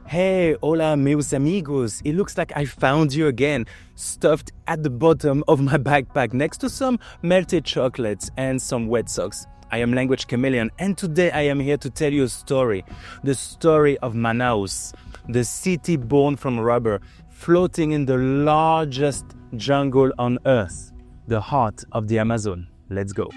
Hey, hola meus amigos. It looks like I found you again, stuffed at the bottom of my backpack next to some melted chocolates and some wet socks. I am Language Chameleon, and today I am here to tell you a story. The story of Manaus, the city born from rubber, floating in the largest jungle on earth, the heart of the Amazon. Let's go.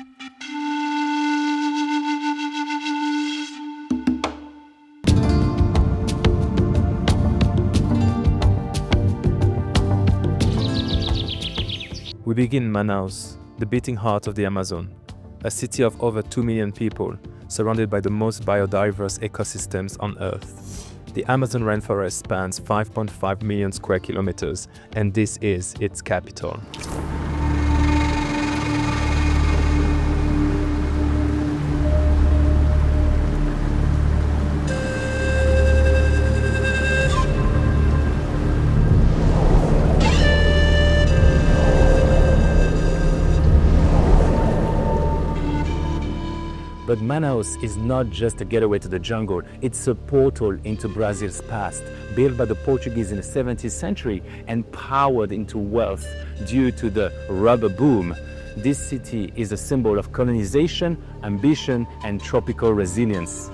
We begin in Manaus, the beating heart of the Amazon, a city of over 2 million people, surrounded by the most biodiverse ecosystems on Earth. The Amazon rainforest spans 5.5 million square kilometers, and this is its capital. But Manaus is not just a getaway to the jungle, it's a portal into Brazil's past, built by the Portuguese in the 17th century and powered into wealth due to the rubber boom. This city is a symbol of colonization, ambition, and tropical resilience.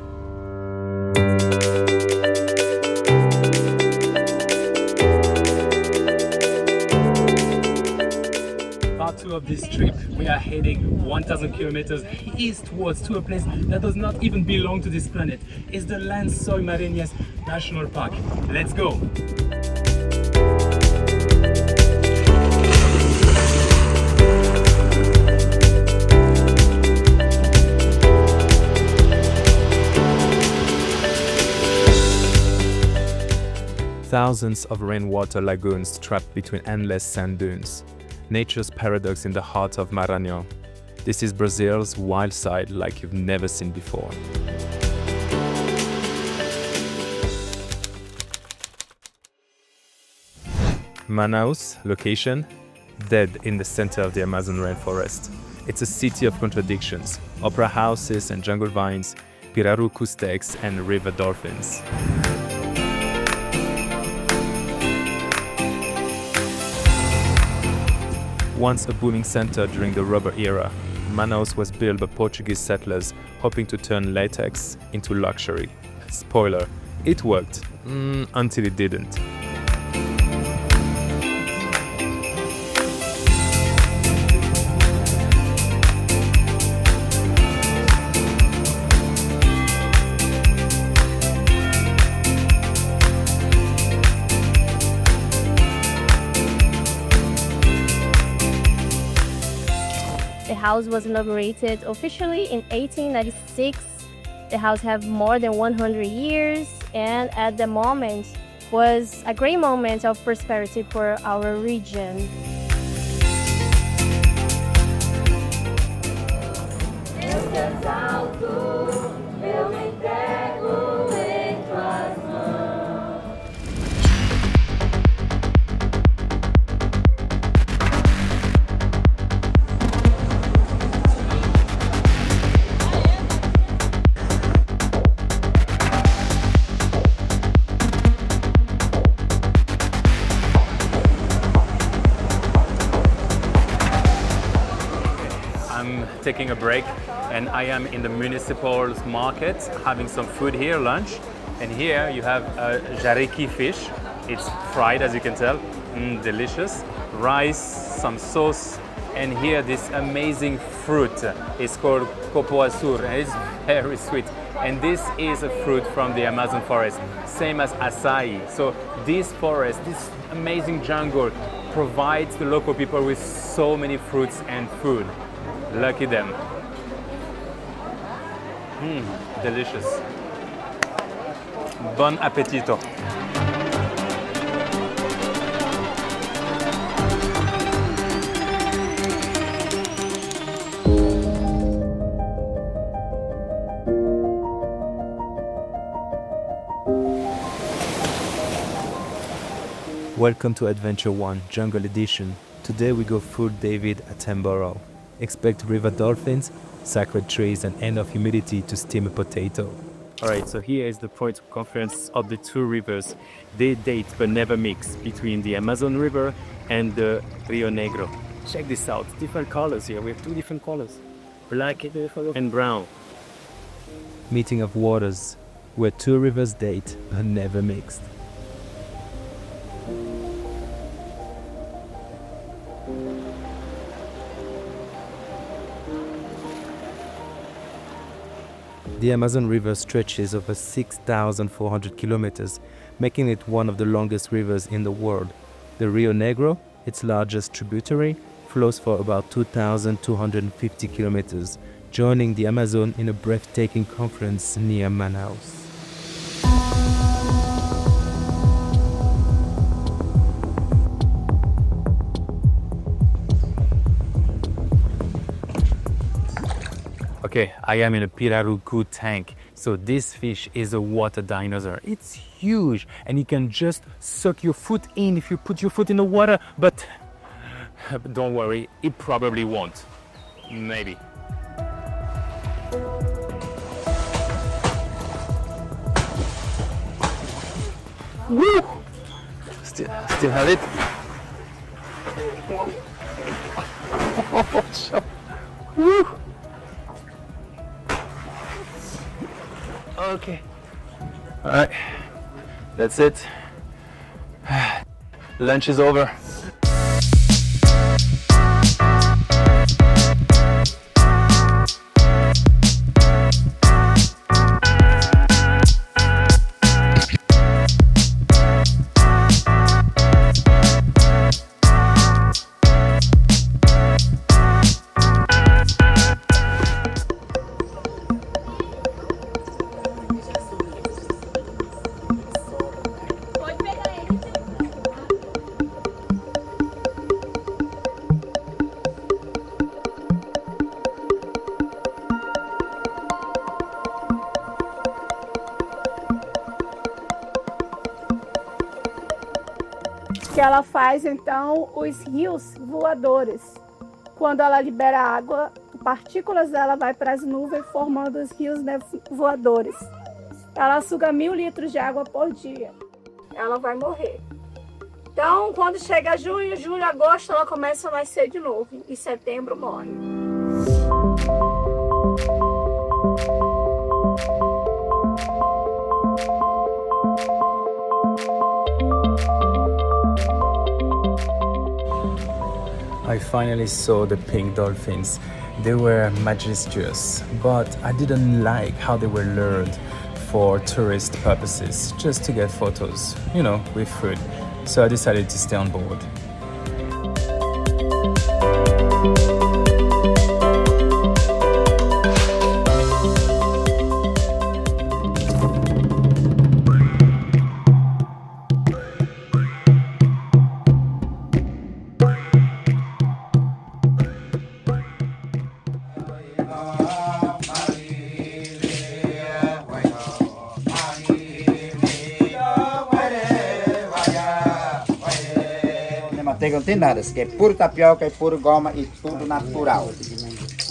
Part 2 of this trip, we are heading 1,000 kilometers eastwards to a place that does not even belong to this planet. It's the Lençóis Maranhenses National Park. Let's go! Thousands of rainwater lagoons trapped between endless sand dunes. Nature's paradox in the heart of Maranhão. This is Brazil's wild side like you've never seen before. Manaus, location, dead in the center of the Amazon rainforest. It's a city of contradictions, opera houses and jungle vines, pirarucu steaks and river dolphins. Once a booming center during the rubber era, Manaus was built by Portuguese settlers hoping to turn latex into luxury. Spoiler, it worked, until it didn't. The house was inaugurated officially in 1896. The house has more than 100 years and at the moment was a great moment of prosperity for our region. Taking a break, and I am in the municipal market having some food here, lunch. And here you have jariki fish. It's fried, as you can tell, delicious. Rice, some sauce, and here this amazing fruit. It's called copoaçu, and it's very sweet. And this is a fruit from the Amazon forest, same as acai. So this forest, this amazing jungle, provides the local people with so many fruits and food. Lucky them. Delicious. Bon appetito. Welcome to Adventure 1 Jungle Edition. Today we go full David Attenborough. expect river dolphins, sacred trees and enough humidity to steam a potato. Alright, so here is the point of conference of the two rivers. They date but never mix between the Amazon River and the Rio Negro. Check this out, different colors here. We have two different colors, black and brown. Meeting of waters, where two rivers date but never mixed. The Amazon River stretches over 6,400 kilometers, making it one of the longest rivers in the world. The Rio Negro, its largest tributary, flows for about 2,250 kilometers, joining the Amazon in a breathtaking confluence near Manaus. Okay, I am in a pirarucu tank. So this fish is a water dinosaur. It's huge and you can just suck your foot in if you put your foot in the water, but don't worry, it probably won't. Maybe. Woo! Still have it. Woo! Okay. All right. That's it. Lunch is over. Que ela faz então os rios voadores. Quando ela libera água, partículas dela vai para as nuvens formando os rios voadores. Ela suga 1.000 litros de água por dia. Ela vai morrer. Então, quando chega junho, julho, agosto, ela começa a nascer de novo. Em setembro morre. I finally saw the pink dolphins. They were majestuous, but I didn't like how they were lured for tourist purposes, just to get photos, you know, with food. So I decided to stay on board. Manteiga não tem nada, isso aqui é puro tapioca, é puro goma e tudo natural.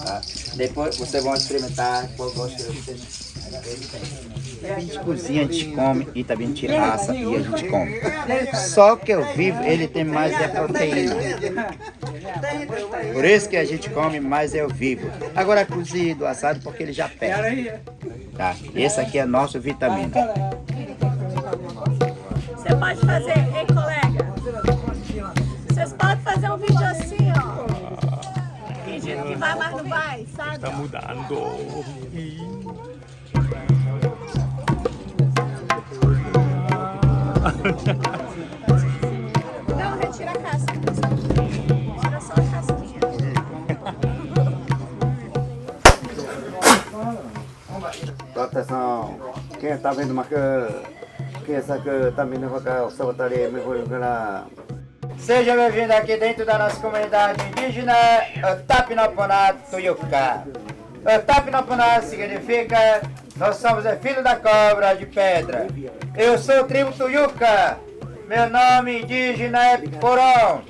Tá? Depois vocês vão experimentar qual gosta de vocês. A gente cozinha, a gente come e também a gente assa e a gente come. Só que eu vivo, ele tem mais proteína. Por isso que a gente come mais eu vivo. Agora cozido, assado, porque ele já perde. Tá? Esse aqui é nosso vitamina. Você pode fazer, hein, colega? Vocês podem fazer um vídeo assim, ó. Fingindo que vai, mas não vai, sabe? Tá mudando. Não, retira a casca. Tira só a casquinha. Atenção, quem está vendo uma quem está vendo uma observatória, me vou lá. Seja bem-vindo aqui dentro da nossa comunidade indígena Otapinoponá Tuyuca. Otapinoponá significa nós somos filhos da cobra de pedra. Eu sou tribo Tuyuca. Meu nome indígena é Porão.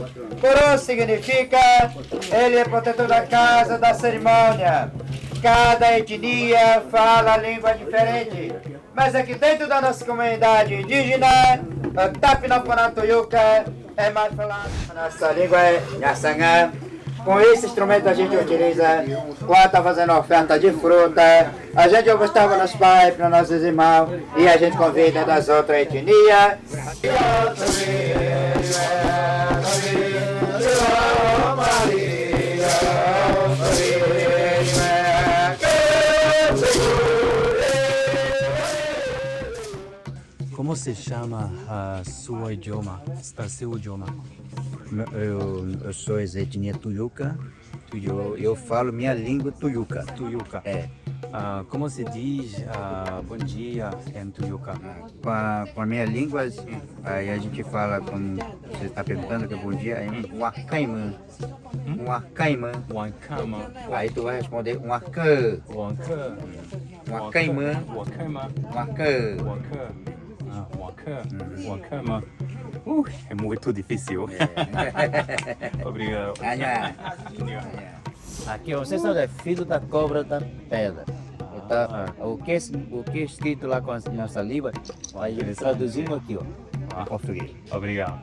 Porão significa ele é protetor da casa, da cerimônia. Cada etnia fala língua diferente. Mas aqui dentro da nossa comunidade indígena, o Tapinaponatuyuca é mais falado. A nossa língua é Nhaçangá. Com esse instrumento a gente utiliza quando está fazendo oferta de fruta. A gente ofertava nos pais, para nossos irmãos, e a gente convida das outras etnias. Como se chama a sua idioma, seu idioma? Eu sou da etnia Tuyuca. Eu falo minha língua Tuyuca. Tuyuca. É. Como se diz bom dia em Tuyuca? Com a minha língua, aí a gente fala, como você está perguntando, que é bom dia, é um arcaimã. Um arcaimã. Wankama. Aí tu vai responder um arcã. Wanka. Um arcaimã. Wakama. Um arcã. Wanka. Wakama. É muito difícil. Obrigado. Aqui, vocês são filho da cobra da pedra. O que é escrito lá com a nossa língua, aí eles traduzindo aqui, ó, em português. Obrigado.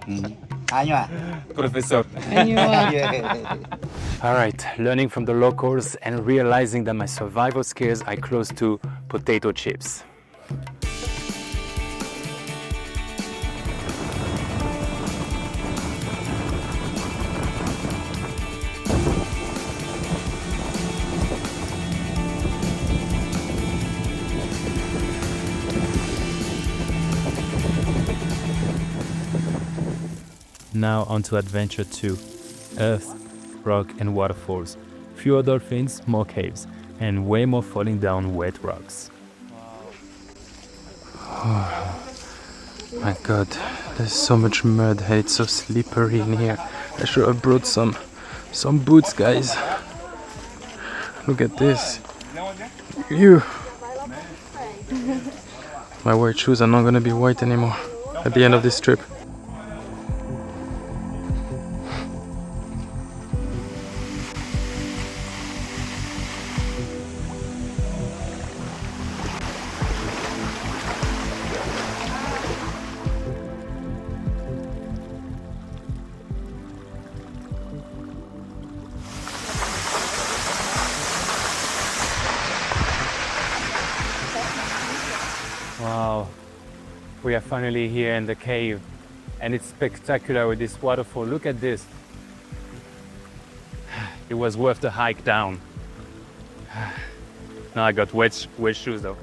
Professor. All right, learning from the locals and realizing that my survival skills are close to potato chips. Now on to adventure 2. Earth, rock and waterfalls. Fewer dolphins, more caves, and way more falling down wet rocks. Oh, my God, there's so much mud and it's so slippery in here. I should have brought some boots, guys. Look at this. Ew. My white shoes are not gonna be white anymore at the end of this trip. Wow, we are finally here in the cave and it's spectacular with this waterfall. Look at this. It was worth the hike down. Now I got wet shoes though.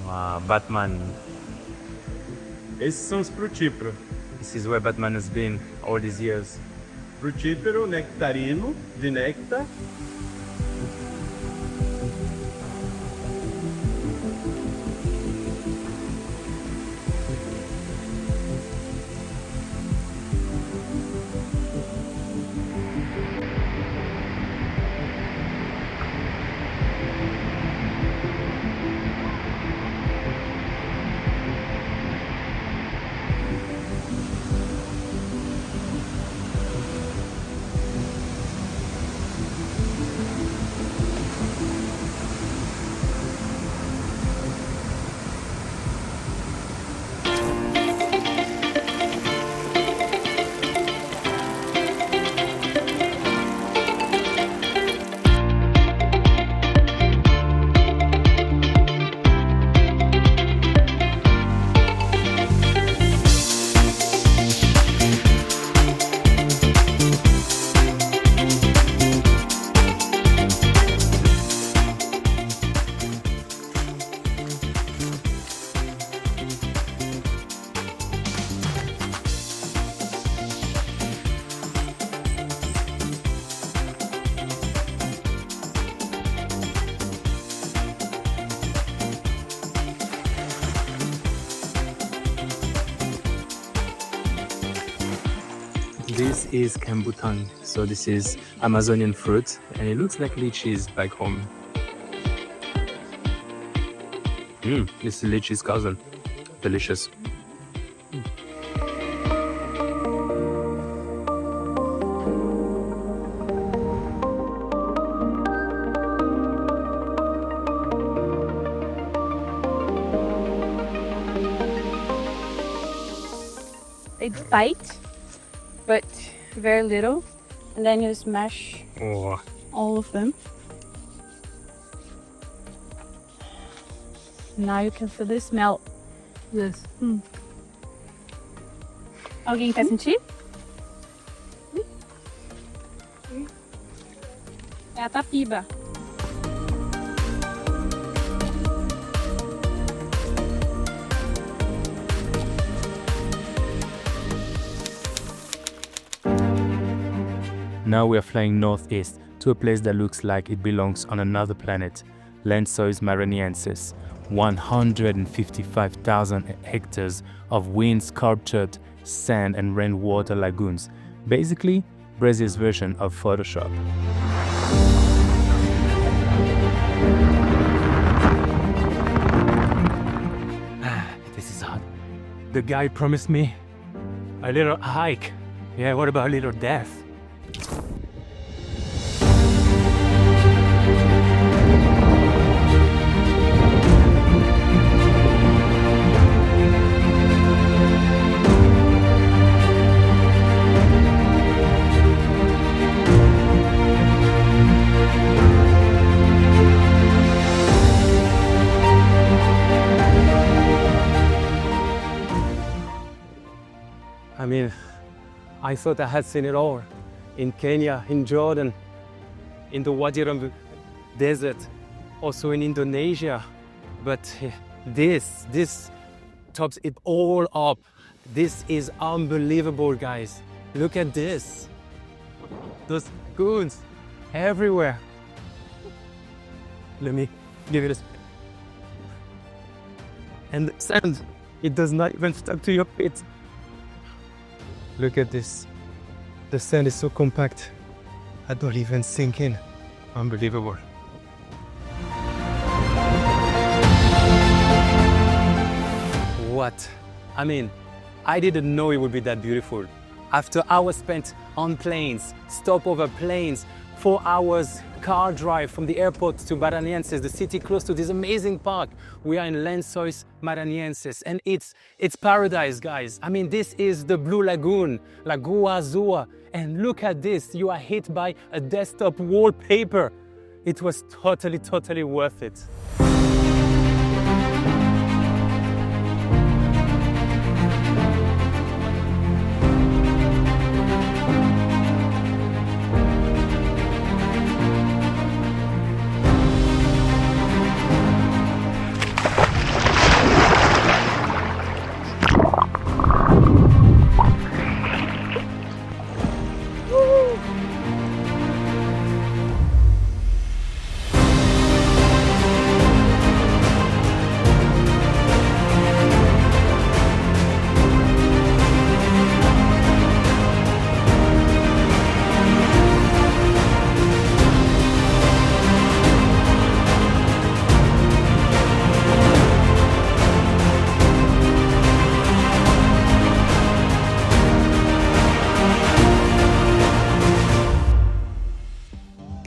Wow, Batman. Esses são os frutíferos. This is where Batman has been all these years. Frutífero, nectarino, de néctar. This is kembutang. So this is Amazonian fruit and it looks like lychees back home. This is lychee's cousin. Delicious. They bite, but very little, and then you smash Oh. all of them. Now you can feel the smell. Yes. Alguém quer sentir? É a tapiba. Now we are flying northeast to a place that looks like it belongs on another planet, Lençóis Maranhenses, 155,000 hectares of wind-sculptured sand and rainwater lagoons, basically Brazil's version of Photoshop. This is hot. The guy promised me a little hike. Yeah, what about a little death? I mean, I thought I had seen it all. In Kenya, in Jordan, in the Wadi Rum desert, also in Indonesia. But this tops it all up. This is unbelievable, guys. Look at this. Those goons everywhere. Let me give it a... And the sand, it does not even stuck to your feet. Look at this. The sand is so compact. I don't even sink in. Unbelievable. What? I mean, I didn't know it would be that beautiful. After hours spent on planes, stopover planes, 4 hours car drive from the airport to Maranhenses, the city close to this amazing park. We are in Lençóis Maranhenses, and it's paradise, guys. I mean, this is the Blue Lagoon, Lagoa Azul, and look at this. You are hit by a desktop wallpaper. It was totally worth it.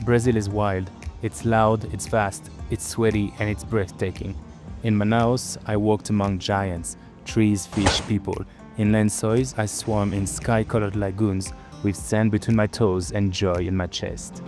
Brazil is wild. It's loud, it's vast, it's sweaty, and it's breathtaking. In Manaus, I walked among giants, trees, fish, people. In Lençóis, I swam in sky-colored lagoons with sand between my toes and joy in my chest.